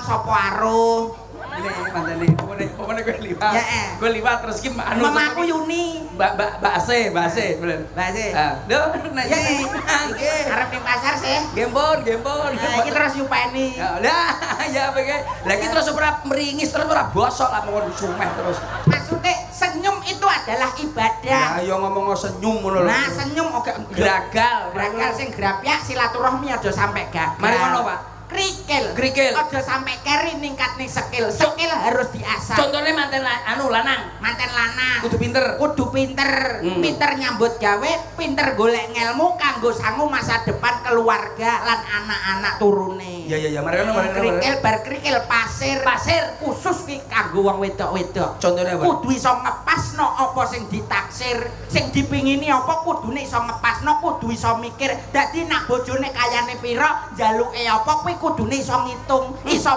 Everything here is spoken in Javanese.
sapa aruh. Ini mantene, pokoknya gue liwat. Ya, Gue liwat terus ki anu. Mamaku Yuni. Base, bener. Base. Duh, nah Ya, iki. arep ning pasar sih. Gembon. Nah, iki terus yupeni. Lah, ya begitu. Lah iki terus ora meringis terus ora bosok lah mau sumeh terus. Maksudnya senyum itu adalah ibadah. Ya yo ngomong senyum ngono lho. Nah, senyum oke gragal sing grapyak silaturahmi aja sampai gagal. Mari ngono, Pak. Krikil. Aja sampai keri ningkat ning skill. Skill harus diasah. Contohnya manten lanang. Manten lanang. Kudu pinter. Pinter nyambut gawe, pinter golek ngelmu kanggo sangu masa depan keluarga lan anak-anak turune. Ya, mari ngono. Krikil pasir khusus ki kanggo wong wedok-wedok. Contohnya apa? Kudu iso ngepasno apa sing ditaksir, sing dipingini apa kudune iso ngepasno, kudu iso mikir. Dadi nak bojone kayane pira, njaluke apa kuwi kudune iso ngitung, iso